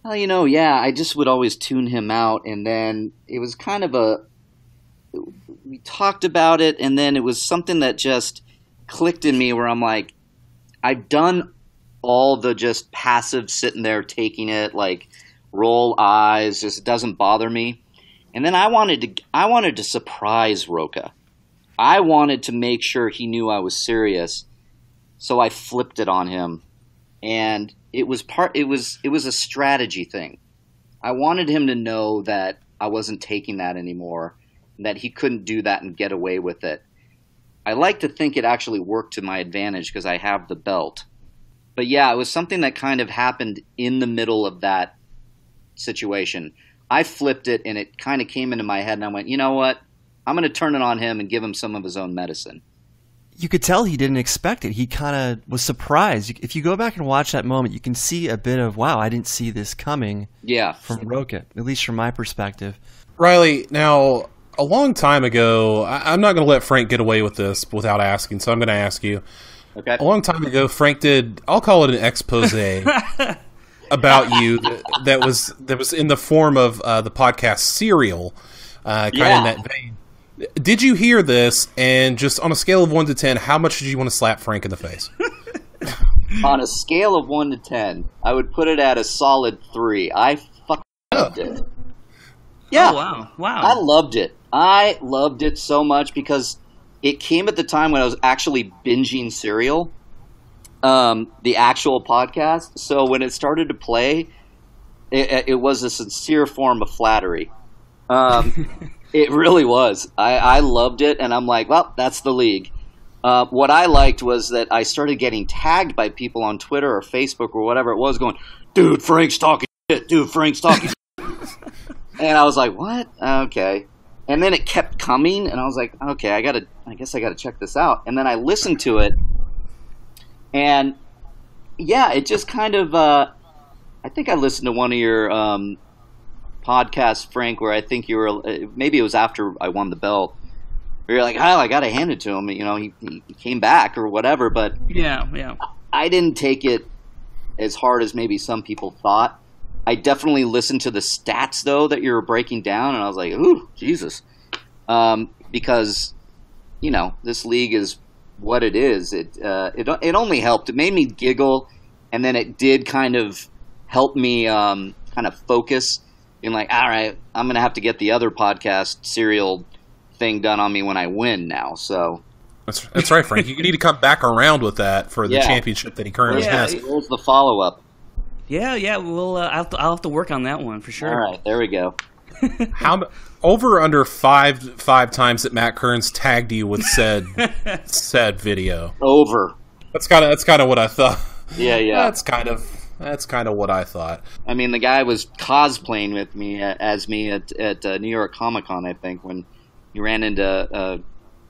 Well, I just would always tune him out, and then it was kind of we talked about it, and then it was something that just clicked in me where I'm like, I've done all the just passive sitting there taking it, like roll eyes, just doesn't bother me. And then I wanted to surprise Rocha. I wanted to make sure he knew I was serious, so I flipped it on him. And it was a strategy thing. I wanted him to know that I wasn't taking that anymore, and that he couldn't do that and get away with it. I like to think it actually worked to my advantage because I have the belt. But yeah, it was something that kind of happened in the middle of that situation. I flipped it, and it kind of came into my head, and I went, you know what? I'm going to turn it on him and give him some of his own medicine. You could tell he didn't expect it. He kind of was surprised. If you go back and watch that moment, you can see a bit of, wow, I didn't see this coming from Rocha, at least from my perspective. Riley, now, a long time ago, I'm not going to let Frank get away with this without asking, so I'm going to ask you. Okay. A long time ago, Frank did, I'll call it an expose about you that was in the form of the podcast Serial, kind of in that vein. Did you hear this, and just on a scale of 1 to 10, how much did you want to slap Frank in the face? On a scale of 1 to 10, I would put it at a solid 3. I fucking loved it. Yeah. Oh, wow. I loved it. I loved it so much because it came at the time when I was actually binging Serial, the actual podcast. So when it started to play, it was a sincere form of flattery. It really was. I loved it, and I'm like, well, that's the league. What I liked was that I started getting tagged by people on Twitter or Facebook or whatever it was going, dude, Frank's talking shit. Dude, Frank's talking shit. And I was like, what? Okay. And then it kept coming, and I was like, okay, I guess I gotta check this out. And then I listened to it, and yeah, it just kind of, I think I listened to one of your podcast, Frank, where I think you were, maybe it was after I won the belt, where you're like, oh, I gotta hand it to him, he came back or whatever, but yeah, I didn't take it as hard as maybe some people thought. I definitely listened to the stats, though, that you were breaking down, and I was like, ooh, Jesus. Because, this league is what it is. It only helped. It made me giggle, and then it did kind of help me kind of focus. Being like, all right, I'm going to have to get the other podcast Serial thing done on me when I win now. So That's right, Frank. You need to come back around with that for the championship that he currently has. Where's the follow-up? Yeah. Well, I'll have to work on that one for sure. All right, there we go. Over under five times that Matt Kearns tagged you with said video. Over. That's kind of what I thought. Yeah. That's kind of what I thought. I mean, the guy was cosplaying with me as me at New York Comic Con, I think, when he ran into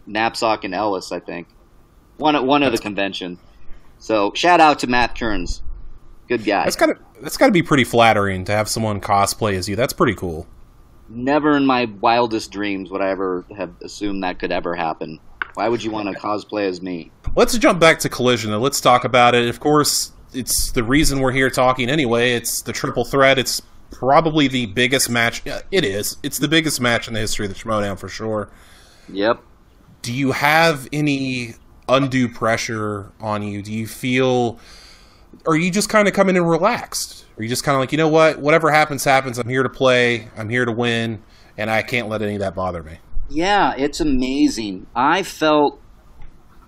Napzok and Ellis, I think. One of the convention. So shout out to Matt Kearns. Good guy. That's got to be pretty flattering to have someone cosplay as you. That's pretty cool. Never in my wildest dreams would I ever have assumed that could ever happen. Why would you want to cosplay as me? Let's jump back to Collision and let's talk about it. Of course, it's the reason we're here talking anyway. It's the triple threat. It's probably the biggest match. Yeah, it is. It's the biggest match in the history of the Schmoedown for sure. Yep. Do you have any undue pressure on you? Do you feel... Or are you just kind of coming in relaxed? Are you just kind of like, you know what? Whatever happens, happens. I'm here to play. I'm here to win. And I can't let any of that bother me. Yeah, it's amazing. I felt,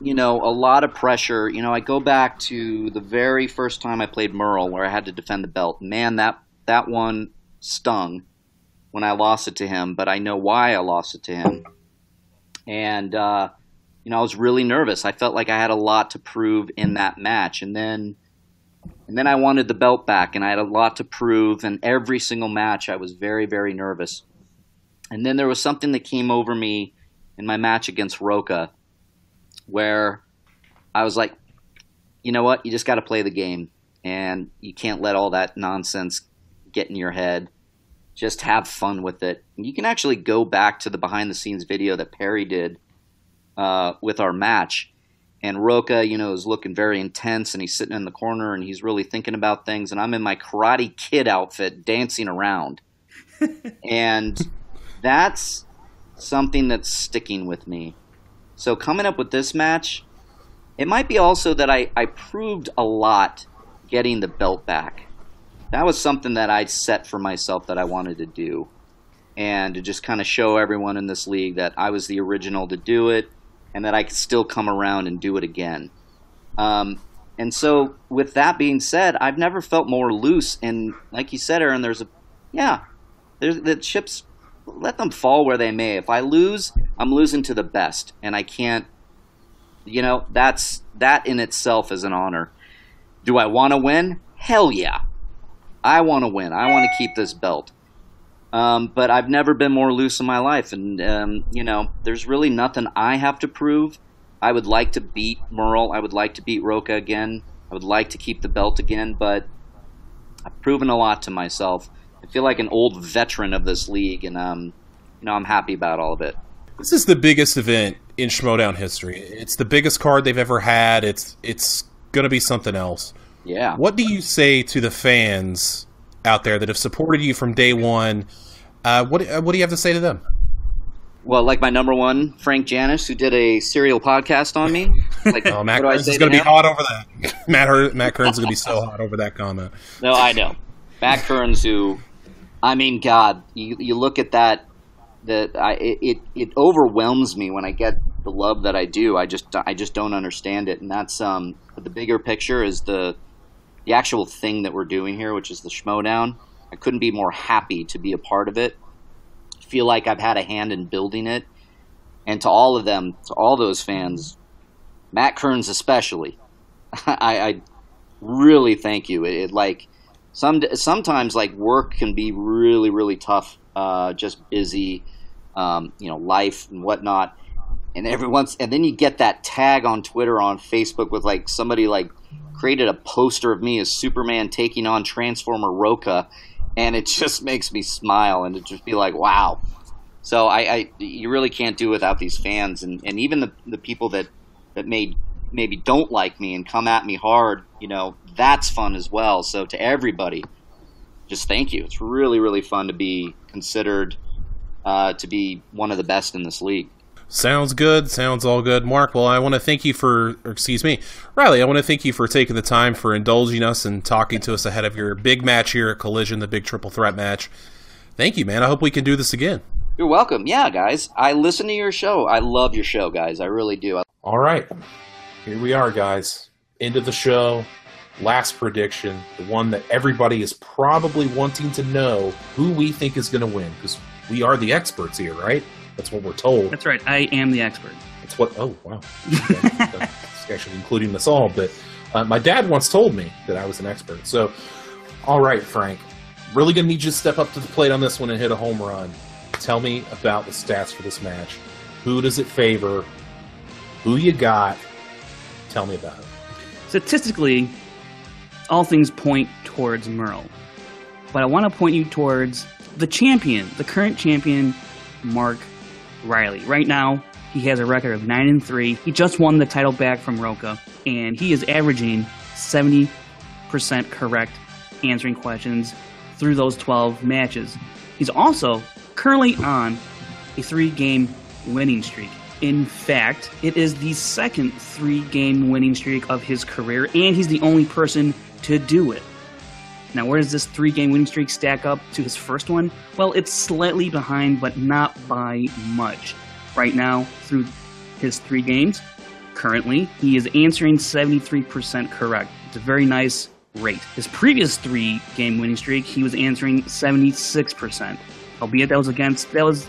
a lot of pressure. I go back to the very first time I played Merle where I had to defend the belt. Man, that one stung when I lost it to him, but I know why I lost it to him. And, I was really nervous. I felt like I had a lot to prove in that match. And then I wanted the belt back, and I had a lot to prove. And every single match, I was very, very nervous. And then there was something that came over me in my match against Rocha where I was like, you know what? You just got to play the game, and you can't let all that nonsense get in your head. Just have fun with it. And you can actually go back to the behind-the-scenes video that Perry did with our match. And Rocha, is looking very intense, and he's sitting in the corner, and he's really thinking about things. And I'm in my Karate Kid outfit dancing around. And that's something that's sticking with me. So coming up with this match, it might be also that I proved a lot getting the belt back. That was something that I set for myself that I wanted to do. And to just kind of show everyone in this league that I was the original to do it, and that I could still come around and do it again. And so with that being said, I've never felt more loose. And like you said, Aaron, there's the chips, let them fall where they may. If I lose, I'm losing to the best. And I can't, that in itself is an honor. Do I want to win? Hell yeah. I want to win. I want to keep this belt. But I've never been more loose in my life. And, there's really nothing I have to prove. I would like to beat Merle. I would like to beat Rocha again. I would like to keep the belt again. But I've proven a lot to myself. I feel like an old veteran of this league. And, I'm happy about all of it. This is the biggest event in Schmoedown history. It's the biggest card they've ever had. It's going to be something else. Yeah. What do you say to the fans out there that have supported you from day one? What do you have to say to them? Well, like my number one, Frank Janisch, who did a serial podcast on me. Like, Matt Kearns is going to be hot over that. Matt Kearns is going to be so hot over that comment. No, I know. Matt Kearns, who, God, you look at that, it overwhelms me when I get the love that I do. I just don't understand it. And that's the bigger picture is the actual thing that we're doing here, which is the Schmoedown. I couldn't be more happy to be a part of it. I feel like I've had a hand in building it. And to all of them, to all those fans, Matt Kearns especially, I really thank you. Sometimes work can be really, really tough, just busy, life and whatnot. And then you get that tag on Twitter, on Facebook with somebody created a poster of me as Superman taking on Transformer Rocha, and it just makes me smile and it just be like, wow. So you really can't do without these fans, and even the people that maybe don't like me and come at me hard, that's fun as well. So to everybody, just thank you. It's really, really fun to be considered to be one of the best in this league. Sounds good. Sounds all good. Mark, well, I want to thank you Riley, I want to thank you for taking the time for indulging us and talking to us ahead of your big match here at Collision, the big triple threat match. Thank you, man. I hope we can do this again. You're welcome. Yeah, guys. I listen to your show. I love your show, guys. I really do. All right. Here we are, guys. End of the show. Last prediction. The one that everybody is probably wanting to know who we think is going to win, because we are the experts here, right? That's what we're told. That's right. I am the expert. That's what. Oh, wow. That's actually including us all. But my dad once told me that I was an expert. So, all right, Frank. Really going to need you to step up to the plate on this one and hit a home run. Tell me about the stats for this match. Who does it favor? Who you got? Tell me about it. Statistically, all things point towards Merle. But I want to point you towards the champion, the current champion, Mark Reilly. Right now, He has a record of 9-3. He just won the title back from Rocha, and he is averaging 70% correct answering questions through those 12 matches. He's also currently on a 3-game winning streak. In fact, it is the second 3-game winning streak of his career, and he's the only person to do it. Now, where does this 3-game winning streak stack up to his first one? Well, it's slightly behind, but not by much. Right now, through his 3 games, currently, he is answering 73% correct. It's a very nice rate. His previous 3-game winning streak, he was answering 76%. Albeit that was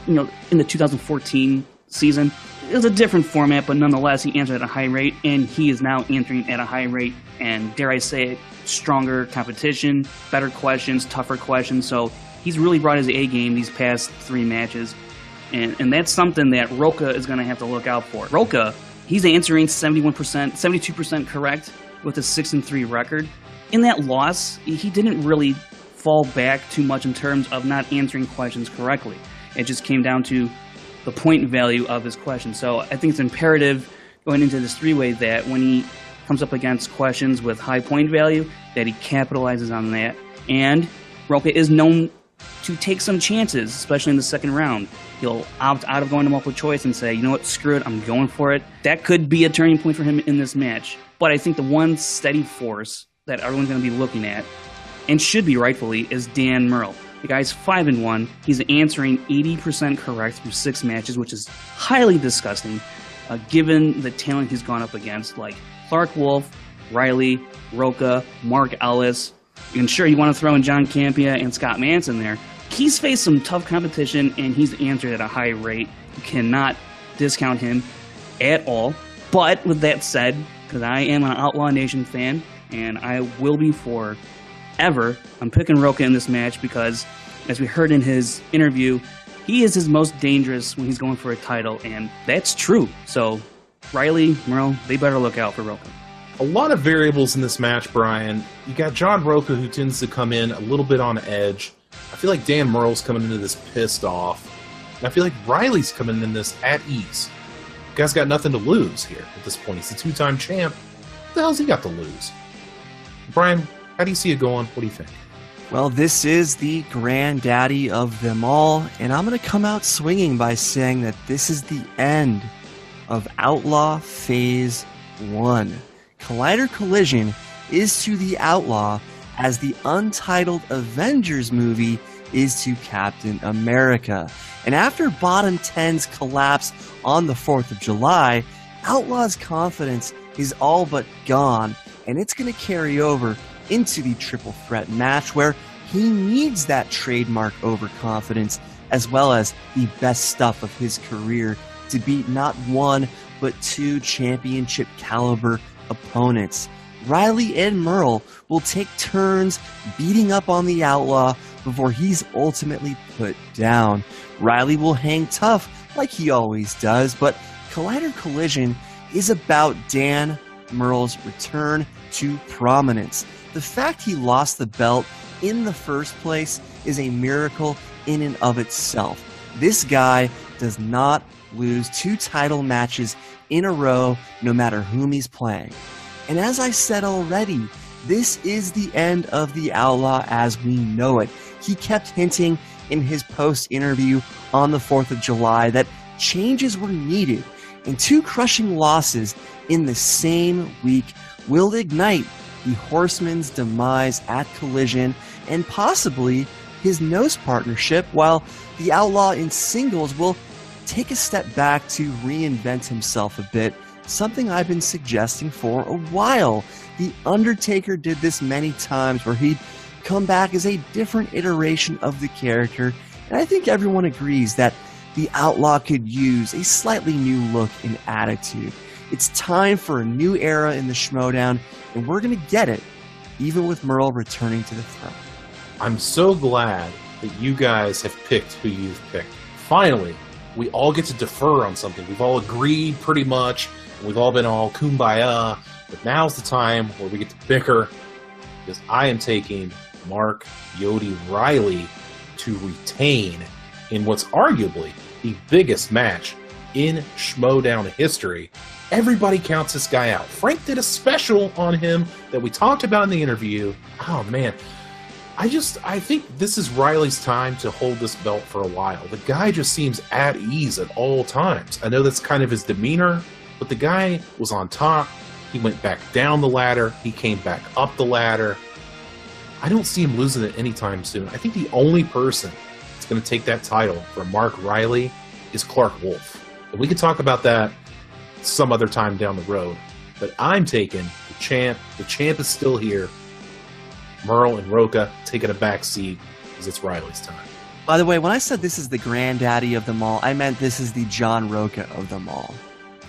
in the 2014 season. It was a different format, but nonetheless, he answered at a high rate, and he is now answering at a high rate, and dare I say it, stronger competition, better questions, tougher questions. So he's really brought his A game these past 3 matches, and that's something that Rocha is going to have to look out for. Rocha, he's answering 72% correct with a 6-3 record. In that loss, he didn't really fall back too much in terms of not answering questions correctly. It just came down to the point value of his question. So I think it's imperative going into this 3-way that when he comes up against questions with high point value, that he capitalizes on that. And Rocha is known to take some chances, especially in the second round. He'll opt out of going to multiple choice and say, you know what, screw it, I'm going for it. That could be a turning point for him in this match. But I think the one steady force that everyone's going to be looking at, and should be rightfully, is Dan Murrell. The guy's 5-1. He's answering 80% correct through 6 matches, which is highly disgusting, given the talent he's gone up against, like Clark Wolf, Reilly, Rocha, Mark Ellis. And sure, you want to throw in John Campia and Scott Manson there. He's faced some tough competition, and he's answered at a high rate. You cannot discount him at all. But with that said, because I am an Outlaw Nation fan, and I will be forever, I'm picking Rocha in this match because, as we heard in his interview, he is his most dangerous when he's going for a title, and that's true. So, Reilly, Murrell, they better look out for Rocha. A lot of variables in this match, Brian. You got John Rocha, who tends to come in a little bit on edge. I feel like Dan Murrell's coming into this pissed off. And I feel like Reilly's coming in this at ease. The guy's got nothing to lose here at this point. He's a 2-time champ. What the hell's he got to lose? Brian, how do you see it going? What do you think? Well, this is the granddaddy of them all, and I'm going to come out swinging by saying that this is the end of Outlaw Phase 1. Collider Collision is to the Outlaw as the untitled Avengers movie is to Captain America. And after Bottom 10's collapse on the 4th of July, Outlaw's confidence is all but gone, and it's going to carry over into the triple threat match where he needs that trademark overconfidence as well as the best stuff of his career to beat not 1 but 2 championship caliber opponents. Reilly and Murrell will take turns beating up on the Outlaw before he's ultimately put down. Reilly will hang tough like he always does, but Collider Collision is about Dan Murrell's return to prominence. The fact he lost the belt in the first place is a miracle in and of itself. This guy does not lose 2 title matches in a row, no matter whom he's playing. And as I said already, this is the end of the Outlaw as we know it. He kept hinting in his post-interview on the 4th of July that changes were needed, and 2 crushing losses in the same week will ignite the Horseman's demise at Collision and possibly his nose partnership, while the Outlaw in singles will take a step back to reinvent himself a bit, something I've been suggesting for a while. The Undertaker did this many times where he'd come back as a different iteration of the character, and I think everyone agrees that the Outlaw could use a slightly new look and attitude. It's time for a new era in the Schmoedown, and we're going to get it, even with Murrell returning to the throne. I'm so glad that you guys have picked who you've picked. Finally, we all get to defer on something. We've all agreed pretty much. We've all been all kumbaya. But now's the time where we get to bicker, because I am taking Mark Yodi Reilly to retain in what's arguably the biggest match in Schmoedown history. Everybody counts this guy out. Frank did a special on him that we talked about in the interview. Oh, man. I think this is Reilly's time to hold this belt for a while. The guy just seems at ease at all times. I know that's kind of his demeanor, but the guy was on top. He went back down the ladder. He came back up the ladder. I don't see him losing it anytime soon. I think the only person that's going to take that title from Mark Reilly is Clark Wolf. And we can talk about that some other time down the road. But I'm taking the champ. The champ is still here. Merle and Rocha taking a back seat because it's Reilly's time. By the way, when I said this is the granddaddy of them all, I meant this is the John Rocha of them all.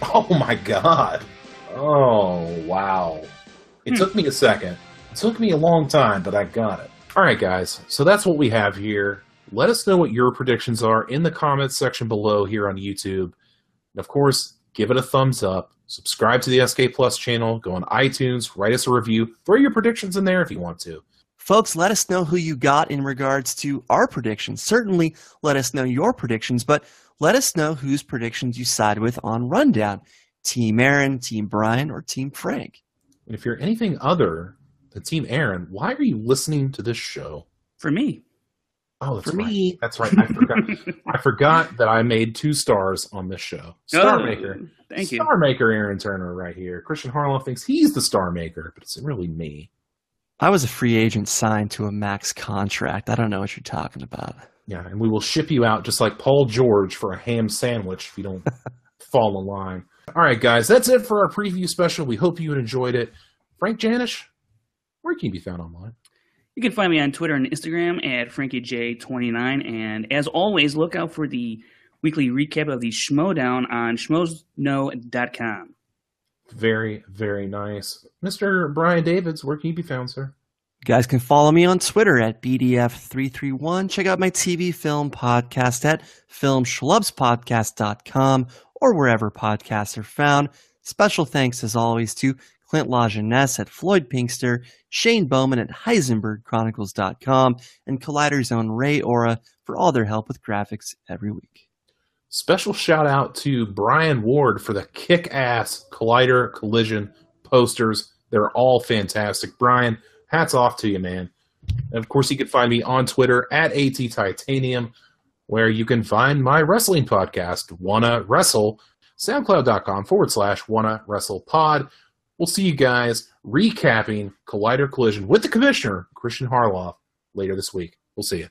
Oh my God. Oh, wow. It took me a second. It took me a long time, but I got it. All right, guys. So that's what we have here. Let us know what your predictions are in the comments section below here on YouTube. And of course, give it a thumbs up. Subscribe to the SK Plus channel. Go on iTunes. Write us a review. Throw your predictions in there if you want to. Folks, let us know who you got in regards to our predictions. Certainly let us know your predictions, but let us know whose predictions you side with on Rundown. Team Aaron, Team Brian, or Team Frank. And if you're anything other than Team Aaron, why are you listening to this show? For me. Oh, that's For right. me. That's right. I forgot. I forgot that I made 2 stars on this show. Star Maker. Thank you. Star Maker Aaron Turner right here. Kristian Harloff thinks he's the Star Maker, but it's really me. I was a free agent signed to a max contract. I don't know what you're talking about. Yeah, and we will ship you out just like Paul George for a ham sandwich if you don't fall in line. All right, guys, that's it for our preview special. We hope you enjoyed it. Frank Janisch, where can you be found online? You can find me on Twitter and Instagram at FrankieJ29. And as always, look out for the weekly recap of the Schmoedown on schmoedown.com. Very, very nice. Mr. Brian Davids, where can you be found, sir? You guys can follow me on Twitter at BDF331. Check out my TV film podcast at filmschlubspodcast.com or wherever podcasts are found. Special thanks, as always, to Clint LaJeunesse at Floyd Pinkster, Shane Bowman at HeisenbergChronicles.com, and Collider's own Ray Ora for all their help with graphics every week. Special shout out to Brian Ward for the kick-ass Collider Collision posters. They're all fantastic. Brian, hats off to you, man. And of course, you can find me on Twitter at ATTitanium, where you can find my wrestling podcast, Wanna Wrestle, soundcloud.com/Wanna Wrestle Pod. We'll see you guys recapping Collider Collision with the commissioner, Kristian Harloff, later this week. We'll see you.